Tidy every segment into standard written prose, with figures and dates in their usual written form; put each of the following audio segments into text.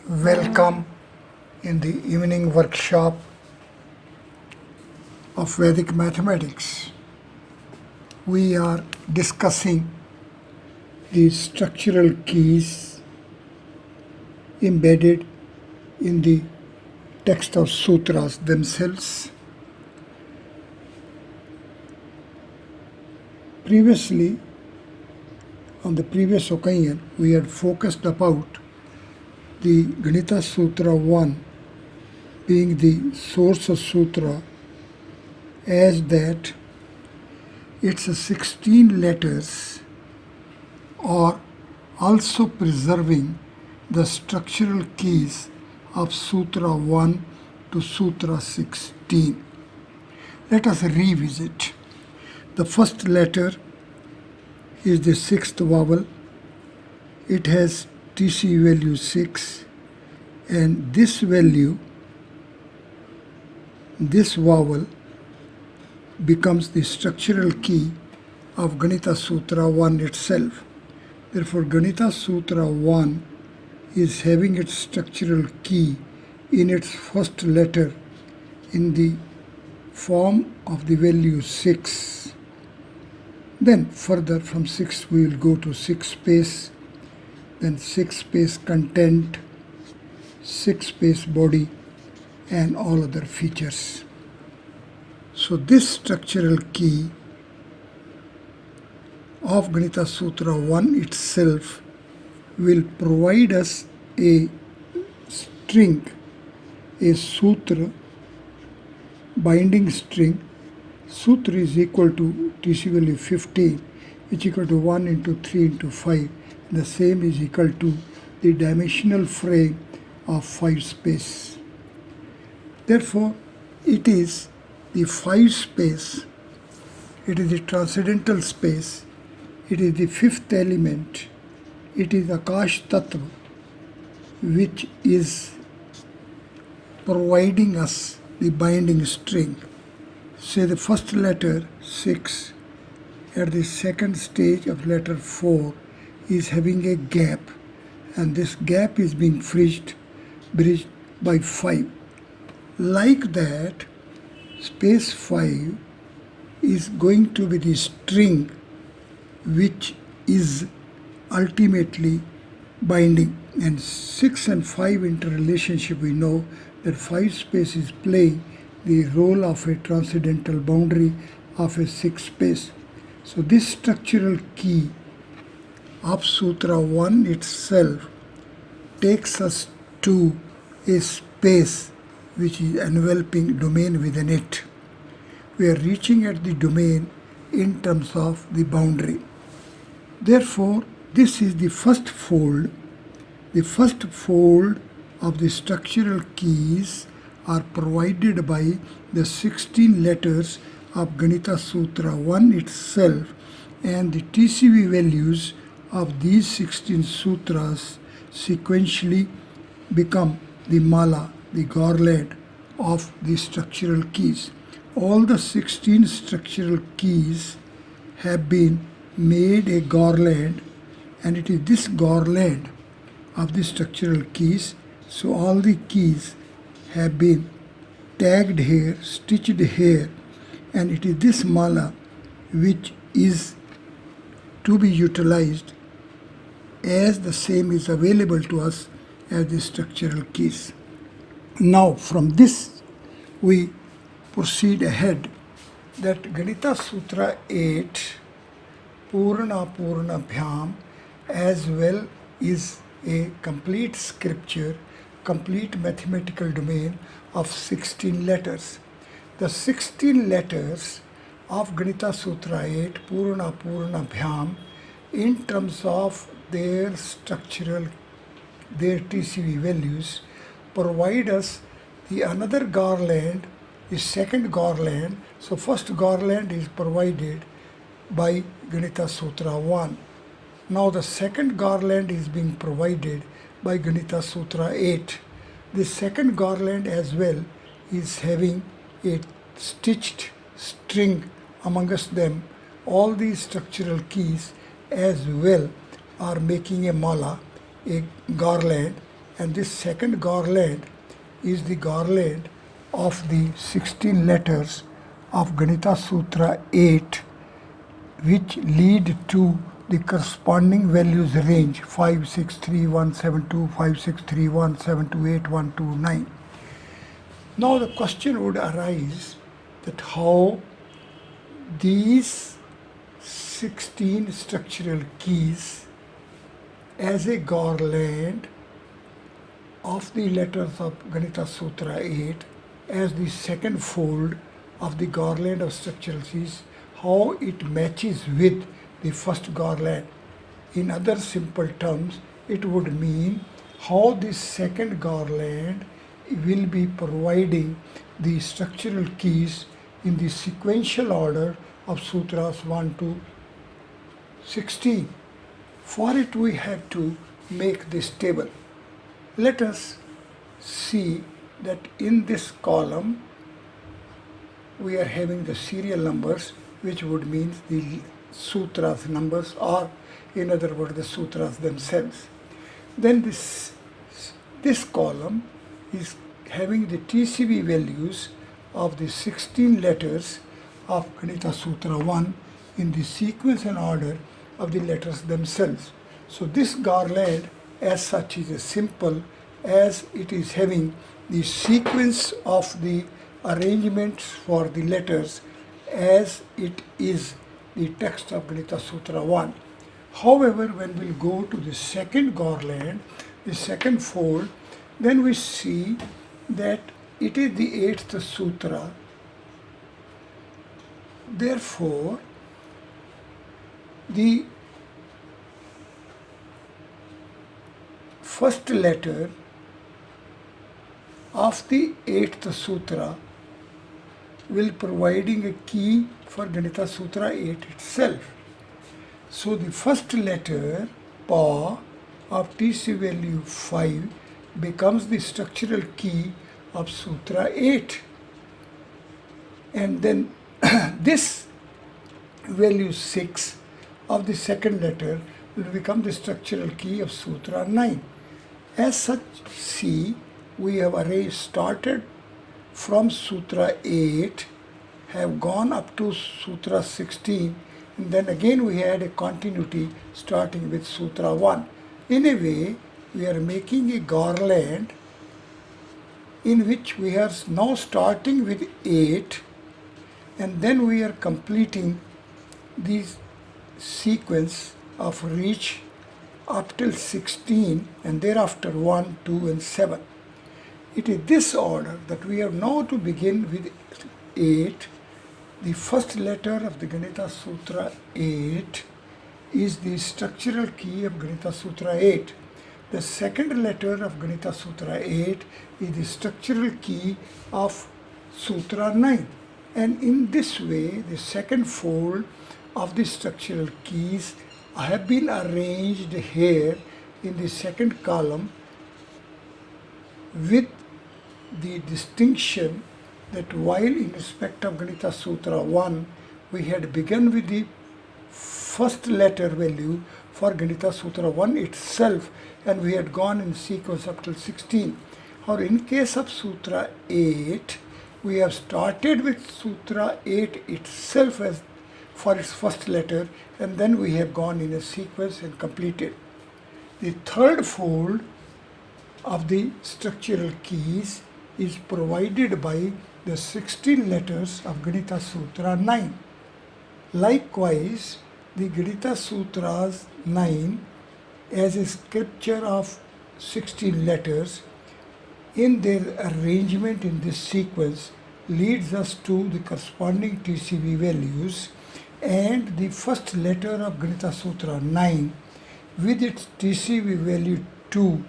Welcome in the evening workshop of Vedic mathematics. We are discussing the structural keys embedded in the text of Sutras themselves. Previously, on the previous occasion, we had focused about the Ganita Sutra 1 being the source of Sutra, as that its 16 letters are also preserving the structural keys of Sutra 1 to Sutra 16. Let us revisit. The first letter is the sixth vowel. It has TC value 6, and this vowel becomes the structural key of Ganita Sutra 1 itself. Therefore, Ganita Sutra 1 is having its structural key in its first letter in the form of the value 6. Then further from 6 we will go to 6 space, then 6 space content, 6 space body, and all other features. So this structural key of Ganita Sutra 1 itself will provide us a string, a sutra, binding string. Sutra is equal to TC value 15, which is equal to 1 into 3 into 5. The same is equal to the dimensional frame of 5 space. Therefore, it is the 5 space, it is the transcendental space, it is the fifth element, it is Akash Tattva, which is providing us the binding string. Say the first letter 6 at the second stage of letter 4 is having a gap, and this gap is being bridged by 5. Like that, space 5 is going to be the string which is ultimately binding. And 6 and 5 interrelationship, we know that 5 space is playing the role of a transcendental boundary of a 6 space. So this structural key of Sutra 1 itself takes us to a space which is enveloping domain within it. We are reaching at the domain in terms of the boundary. Therefore, this is the first fold. The first fold of the structural keys are provided by the 16 letters of Ganita Sutra 1 itself, and the TCV values of these 16 sutras sequentially become the mala, the garland of the structural keys. All the 16 structural keys have been made a garland, and it is this garland of the structural keys. So all the keys have been tagged here, stitched here, and it is this mala which is to be utilized as the same is available to us as the structural keys. Now from this we proceed ahead that Ganita Sutra 8 Purna Bhyam as well is a complete scripture, complete mathematical domain of 16 letters. The 16 letters of Ganita Sutra 8 Purna Bhyam, in terms of their structural, their TCV values, provide us the another garland, the second garland. So first garland is provided by Ganita Sutra 1. Now the second garland is being provided by Ganita Sutra 8. The second garland as well is having a stitched string amongst them. All these structural keys as well are making a mala, a garland, and this second garland is the garland of the 16 letters of Ganita Sutra 8, which lead to the corresponding values range 563172, 5631728129. Now the question would arise that how these 16 structural keys as a garland of the letters of Ganita Sutra 8 as the second fold of the garland of structural keys, how it matches with the first garland. In other simple terms, it would mean how this second garland will be providing the structural keys in the sequential order of sutras 1 to 16. For it we have to make this table. Let us see that in this column we are having the serial numbers, which would mean the sutras numbers, or in other words the sutras themselves. Then this column is having the TCV values of the 16 letters of Ganita Sutra 1 in the sequence and order of the letters themselves. So this garland as such is as simple as it is having the sequence of the arrangements for the letters as it is the text of Ganita Sutra 1. However, when we go to the second garland, the second fold, then we see that it is the 8th sutra. Therefore, the first letter of the 8th sutra will providing a key for Ganita Sutra 8 itself. So the first letter, Pa, of TC value 5 becomes the structural key of Sutra 8. And then this value 6 of the second letter will become the structural key of Sutra 9. As such, see, we have started from Sutra 8, have gone up to Sutra 16, and then again we had a continuity starting with Sutra 1. In a way, we are making a garland in which we are now starting with 8, and then we are completing this sequence of reach up till 16, and thereafter 1, 2 and 7. It is this order that we have now to begin with 8. The first letter of the Ganita Sutra 8 is the structural key of Ganita Sutra 8. The second letter of Ganita Sutra 8 is the structural key of Sutra 9. And in this way, the second fold of the structural keys have been arranged here in the second column with the distinction that while in respect of Ganita Sutra 1, we had begun with the first letter value for Ganita Sutra 1 itself, and we had gone in sequence up till 16. Or in case of Sutra 8, we have started with Sutra 8 itself as for its first letter, and then we have gone in a sequence and completed. The third fold of the structural keys is provided by the 16 letters of Ganita Sutra 9. Likewise, the Ganita Sutras 9 as a scripture of 16 letters in their arrangement in this sequence leads us to the corresponding TCV values, and the first letter of Ganita Sutra 9 with its TCV value 2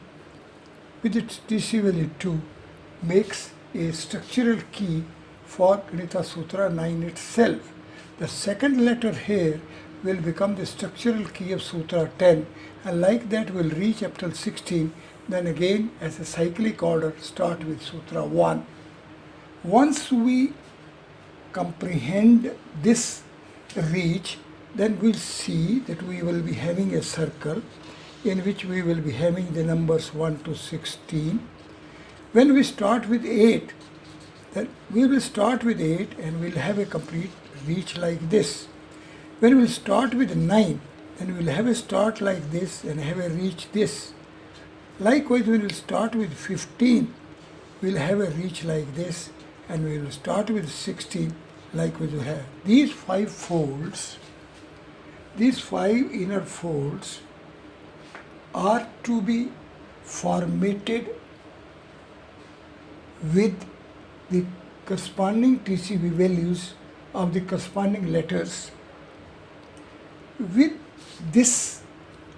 makes a structural key for Ganita Sutra 9 itself. The second letter here will become the structural key of Sutra 10, and like that will reach up till 16, then again as a cyclic order start with Sutra 1. Once we comprehend this reach, then we'll see that we will be having a circle, in which we will be having the numbers 1 to 16. When we start with 8, then we will start with 8 and we'll have a complete reach like this. When we'll start with 9, then we'll have a start like this and have a reach this. Likewise, when we'll start with 15, we'll have a reach like this, and we will start with 16, likewise we have. These 5 folds, these 5 inner folds are to be formatted with the corresponding TCB values of the corresponding letters. With this,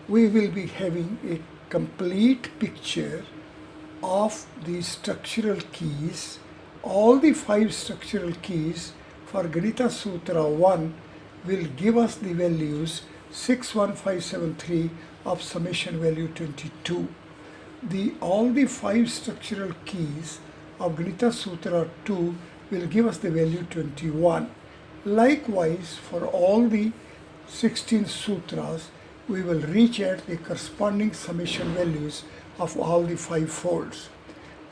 we will be having a complete picture of the structural keys. All the 5 structural keys for Ganita Sutra 1 will give us the values 61573 of summation value 22. All the 5 structural keys of Ganita Sutra 2 will give us the value 21. Likewise, for all the 16 sutras, we will reach at the corresponding summation values of all the 5 folds.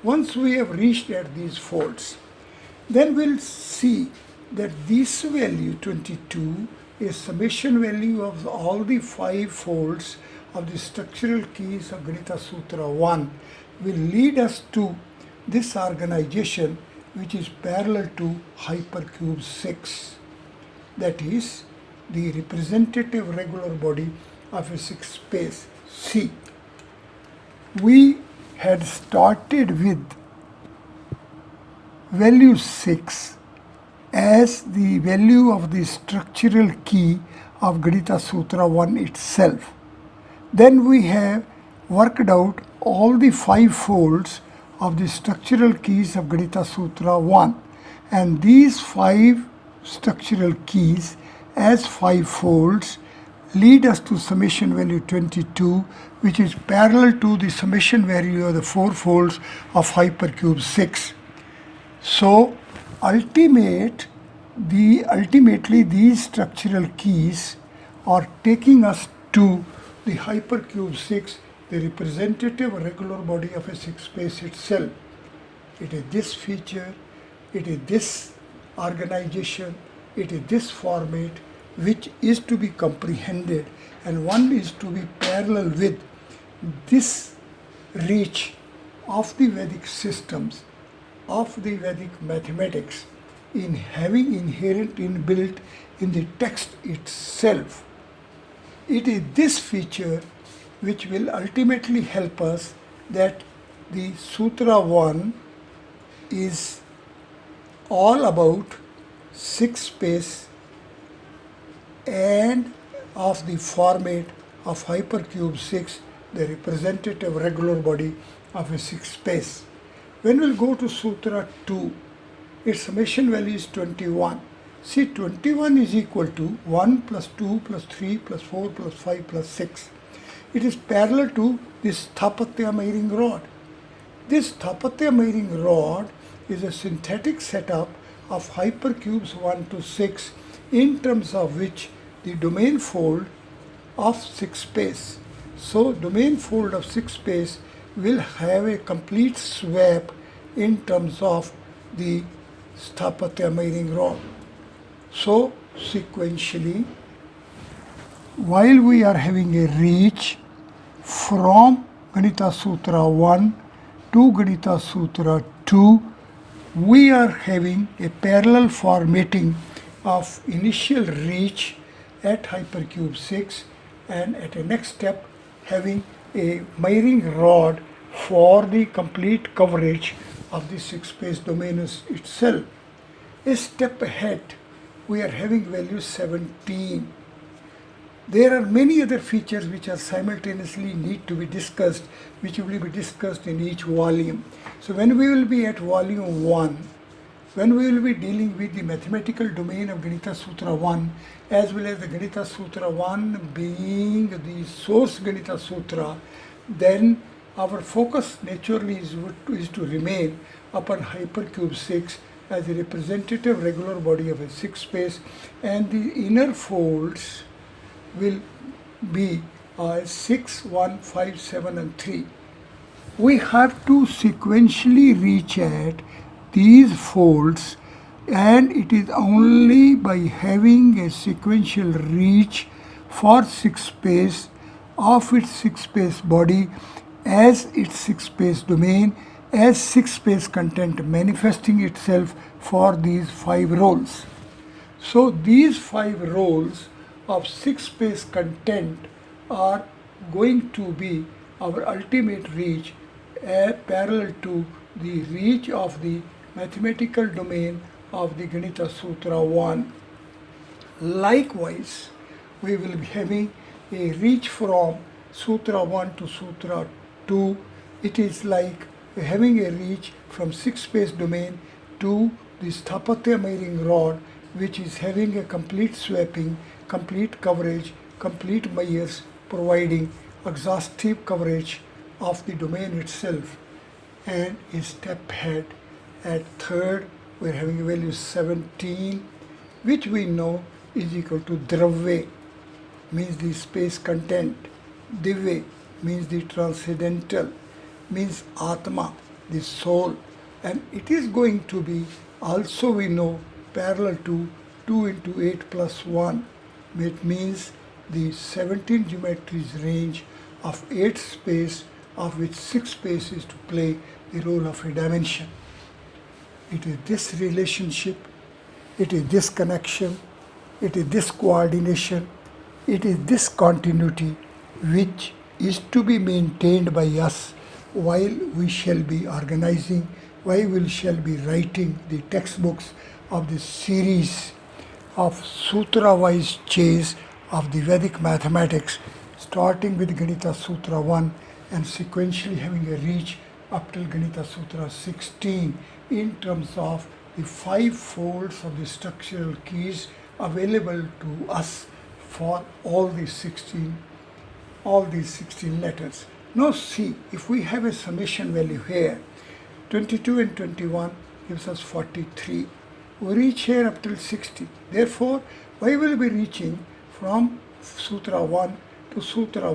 Once we have reached at these folds, then we'll see that this value 22 is summation value of all the 5 folds of the structural keys of Ganita Sutra 1 will lead us to this organization, which is parallel to hypercube 6. That is the representative regular body of a 6 space. See, we had started with value 6 as the value of the structural key of Ganita Sutra 1 itself. Then we have worked out all the 5 folds of the structural keys of Ganita Sutra 1, and these 5 structural keys as 5 folds lead us to summation value 22, which is parallel to the summation value of the 4 folds of hypercube 6. So ultimately these structural keys are taking us to the hypercube 6, the representative regular body of a 6 space itself. It is this feature, it is this organization, it is this format which is to be comprehended, and one is to be parallel with this reach of the Vedic systems, of the Vedic mathematics, in having inherent inbuilt in the text itself. It is this feature which will ultimately help us that the Sutra 1 is all about 6 space and of the format of hypercube 6, the representative regular body of a 6 space. When we'll go to Sutra 2, its summation value is 21. See, 21 is equal to 1 plus 2 plus 3 plus 4 plus 5 plus 6. It is parallel to this Sthapatya miring rod. This Sthapatya miring rod is a synthetic setup of hypercubes 1 to 6, in terms of which the domain fold of 6 space. So domain fold of 6 space will have a complete swap in terms of the Sthapatya miring rod. So sequentially, while we are having a reach from Ganita Sutra 1 to Ganita Sutra 2, we are having a parallel formatting of initial reach at hypercube 6, and at a next step having a miring rod for the complete coverage of the 6 space domain itself. A step ahead, we are having value 17. There are many other features which are simultaneously need to be discussed, which will be discussed in each volume. So when we will be at volume 1, when we will be dealing with the mathematical domain of Ganita Sutra 1, as well as the Ganita Sutra 1 being the source Ganita Sutra, then our focus naturally is to remain upon hypercube 6 as a representative regular body of a 6 space, and the inner folds will be 6, 1, 5, 7 and 3. We have to sequentially reach at these folds, and it is only by having a sequential reach for 6 space of its 6 space body as its 6 space domain, as 6 space content manifesting itself for these 5 roles. So these 5 roles of 6 space content are going to be our ultimate reach, parallel to the reach of the mathematical domain of the Ganita Sutra 1. Likewise, we will be having a reach from Sutra 1 to Sutra 2. It is like having a reach from 6 space domain to the Sthapatya Mayring rod, which is having a complete swapping, complete coverage, complete Mayers, providing exhaustive coverage of the domain itself. And a step ahead at third, we're having a value 17, which we know is equal to Dravya, means the space content. Divya means the transcendental, means Atma, the soul. And it is going to be also, we know, parallel to 2 into 8 plus 1. It means the 17 geometries range of 8 space, of which 6 space is to play the role of a dimension. It is this relationship, it is this connection, it is this coordination, it is this continuity which is to be maintained by us while we shall be organizing, while we shall be writing the textbooks of this series of sutra-wise chase of the Vedic mathematics, starting with Ganita Sutra 1 and sequentially having a reach up till Ganita Sutra 16 in terms of the 5 folds of the structural keys available to us for all these 16 letters. Now see, if we have a summation value here, 22 and 21 gives us 43. We reach here up till 60. Therefore, we will be reaching from Sutra 1 to Sutra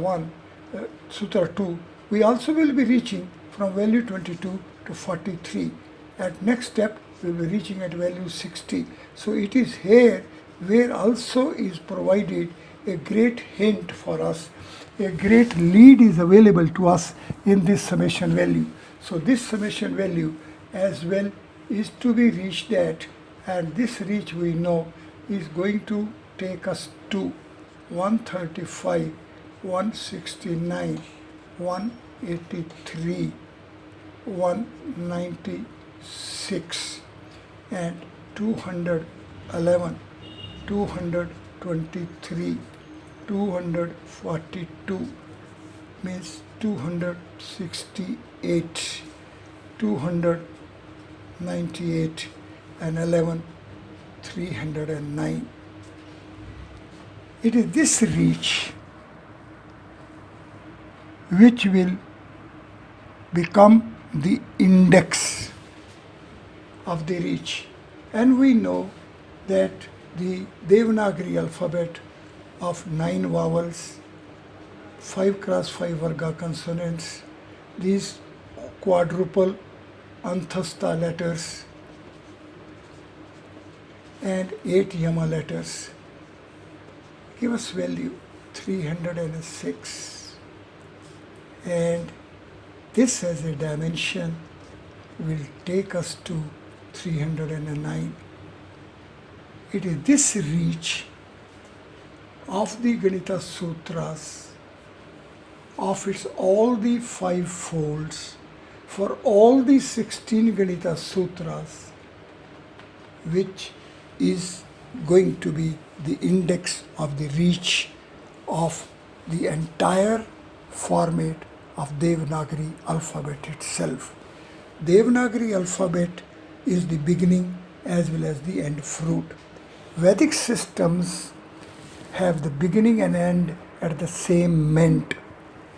2. We also will be reaching from value 22 to 43. At next step, we will be reaching at value 60. So it is here where also is provided a great hint for us. A great lead is available to us in this summation value. So this summation value as well is to be reached at, and this reach we know is going to take us to 135, 169, 183, 196 and 211, 223, 242, means 268, 298 and 11, 309. It is this reach which will become the index of the reach. And we know that the Devanagari alphabet of 9 vowels, 5 cross 5 varga consonants, these quadruple anthasta letters and 8 yama letters give us value 306, and this as a dimension will take us to 309. It is this reach of the Ganita Sutras, of its all the 5 folds, for all the 16 Ganita Sutras, which is going to be the index of the reach of the entire format of Devanagari alphabet itself. Devanagari alphabet is the beginning as well as the end fruit. Vedic systems have the beginning and end at the same ment.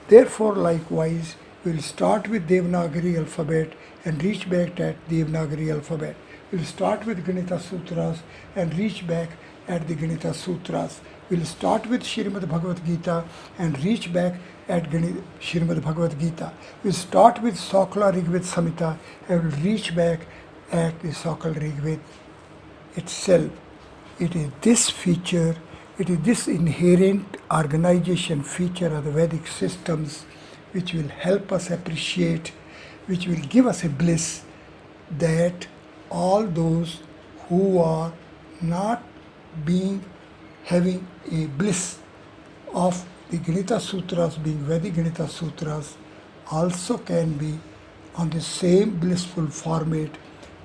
Therefore, likewise, We'll start with Devanagari alphabet and reach back at Devanagari alphabet. We'll start with Ganita Sutras and reach back at the Ganita Sutras. We'll start with Srimad Bhagavad Gita and reach back at Srimad Bhagavad Gita. We'll start with Sakla Rigved Samhita and we'll reach back at the Sakla Rigved itself. It is this feature, it is this inherent organization feature of the Vedic systems which will help us appreciate, which will give us a bliss that all those who are not having a bliss of the Ganita Sutras being Vedic Ganita Sutras also can be on the same blissful format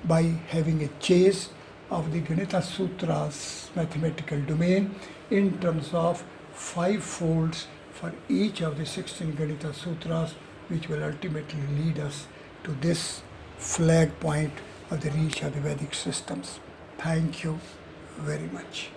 by having a chase of the Ganita Sutras mathematical domain in terms of 5 folds for each of the 16 Ganita Sutras, which will ultimately lead us to this flag point of the reach of the Vedic systems. Thank you very much.